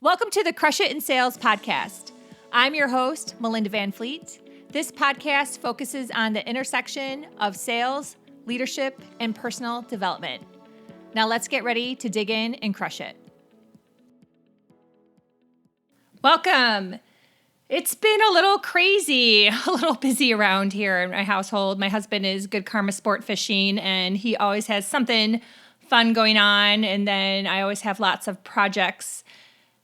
Welcome to the Crush It in Sales podcast. I'm your host, Melinda Van Fleet. This podcast focuses on the intersection of sales, leadership, and personal development. Now let's get ready to dig in and crush it. Welcome. It's been a little crazy, a little busy around here in my household. My husband is Good Karma Sport Fishing, and he always has something fun going on. And then I always have lots of projects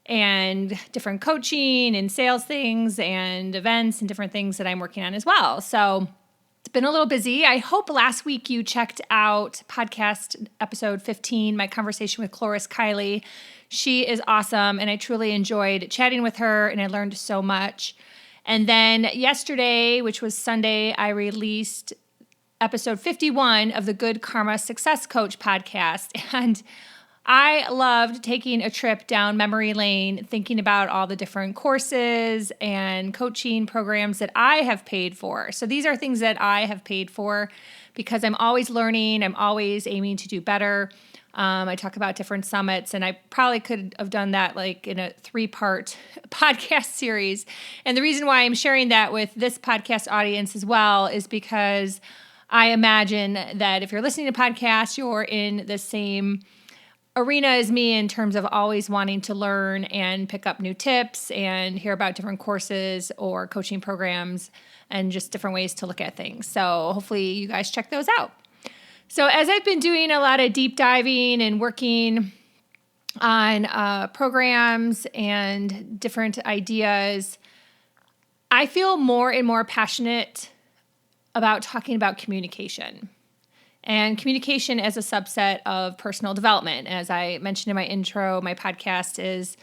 and different coaching and sales things and events and different things that I'm working on as well. So it's been a little busy. I hope last week you checked out podcast episode 15, my conversation with Cloris Kiley. She is awesome, and I truly enjoyed chatting with her, and I learned so much. And then yesterday, which was Sunday, I released episode 51 of the Good Karma Success Coach podcast. And I loved taking a trip down memory lane, thinking about all the different courses and coaching programs that I have paid for. So these are things that I have paid for because I'm always learning. I'm always aiming to do better. I talk about different summits, and I probably could have done that like in a 3-part podcast series. And the reason why I'm sharing that with this podcast audience as well is because I imagine that if you're listening to podcasts, you're in the same arena as me in terms of always wanting to learn and pick up new tips and hear about different courses or coaching programs and just different ways to look at things. So hopefully you guys check those out. So as I've been doing a lot of deep diving and working on programs and different ideas, I feel more and more passionate about talking about communication. And communication as a subset of personal development. As I mentioned in my intro, my podcast is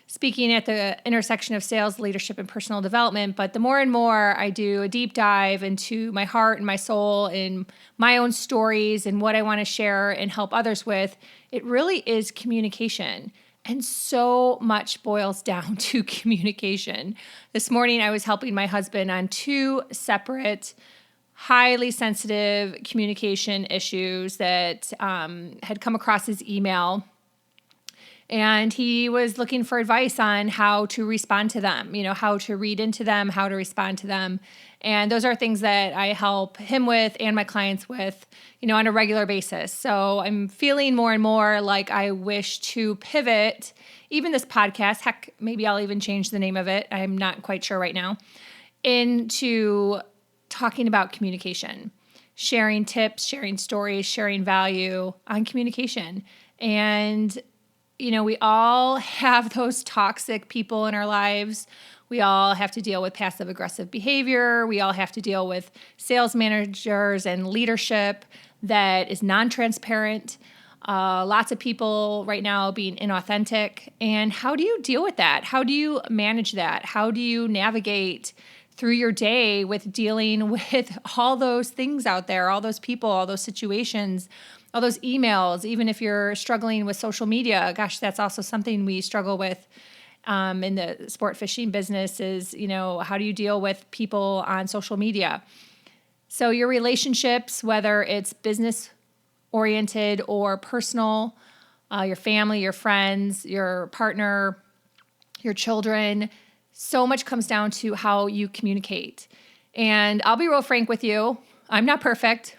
speaking at the intersection of sales, leadership, and personal development. But the more and more I do a deep dive into my heart and my soul and my own stories and what I want to share and help others with, it really is communication. And so much boils down to communication. This morning, I was helping my husband on 2 separate highly sensitive communication issues that had come across his email. And he was looking for advice on how to respond to them, how to read into them, how to respond to them. And those are things that I help him with and my clients with, on a regular basis. So I'm feeling more and more like I wish to pivot, even this podcast, heck, maybe I'll even change the name of it. I'm not quite sure right now, into talking about communication, sharing tips, sharing stories, sharing value on communication. And, we all have those toxic people in our lives. We all have to deal with passive aggressive behavior. We all have to deal with sales managers and leadership that is non-transparent. Lots of people right now being inauthentic. And how do you deal with that? How do you manage that? How do you navigate through your day with dealing with all those things out there, all those people, all those situations, all those emails, even if you're struggling with social media? Gosh, that's also something we struggle with in the sport fishing business is, how do you deal with people on social media? So your relationships, whether it's business oriented or personal, your family, your friends, your partner, your children, so much comes down to how you communicate. And I'll be real frank with you. I'm not perfect.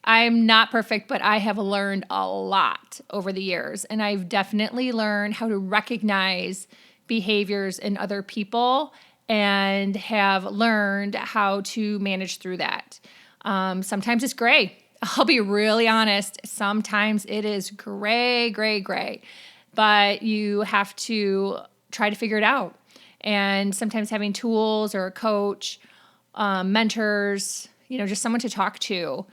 I'm not perfect, but I have learned a lot over the years. And I've definitely learned how to recognize behaviors in other people and have learned how to manage through that. Sometimes it's gray. I'll be really honest. Sometimes it is gray. But you have to try to figure it out. And sometimes having tools or a coach, mentors, just someone to talk to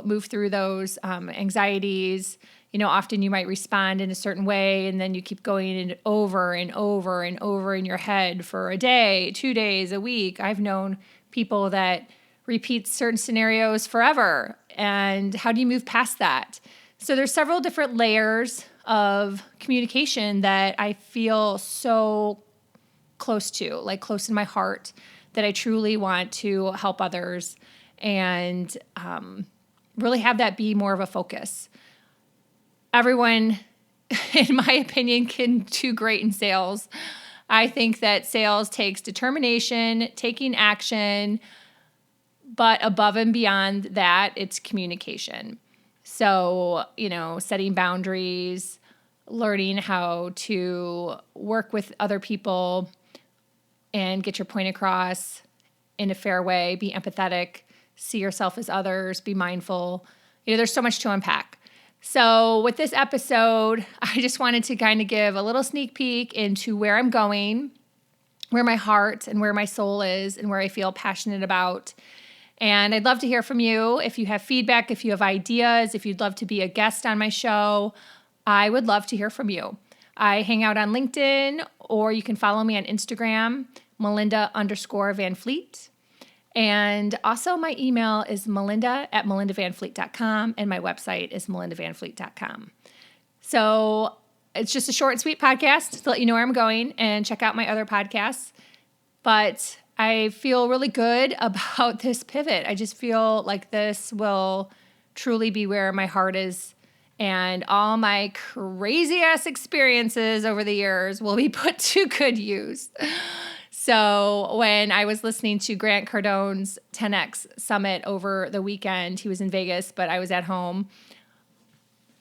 move through those anxieties. Often you might respond in a certain way, and then you keep going in over and over and over in your head for a day, 2 days, a week. I've known people that repeat certain scenarios forever. And how do you move past that? So there's several different layers of communication that I feel so close to, like close in my heart, that I truly want to help others and really have that be more of a focus. Everyone in my opinion, can do great in sales. I think that sales takes determination, taking action, but above and beyond that, it's communication. So, setting boundaries, learning how to work with other people and get your point across in a fair way, be empathetic, see yourself as others, be mindful. There's so much to unpack. So with this episode, I just wanted to kind of give a little sneak peek into where I'm going, where my heart and where my soul is, and where I feel passionate about. And I'd love to hear from you. If you have feedback, if you have ideas, if you'd love to be a guest on my show, I would love to hear from you. I hang out on LinkedIn, or you can follow me on Instagram, Melinda_VanFleet. And also my email is melinda@melindavanfleet.com, and my website is melindavanfleet.com. So it's just a short and sweet podcast to let you know where I'm going, and check out my other podcasts. But I feel really good about this pivot. I just feel like this will truly be where my heart is, and all my crazy ass experiences over the years will be put to good use. So when I was listening to Grant Cardone's 10X Summit over the weekend, he was in Vegas, but I was at home.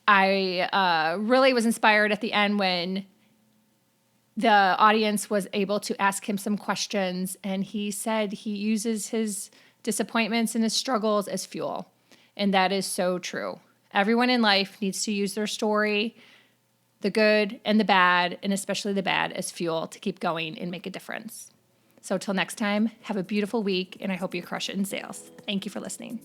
I really was inspired at the end when the audience was able to ask him some questions, and he said he uses his disappointments and his struggles as fuel. And that is so true. Everyone in life needs to use their story, the good and the bad, and especially the bad, as fuel to keep going and make a difference. So till next time, have a beautiful week, and I hope you crush it in sales. Thank you for listening.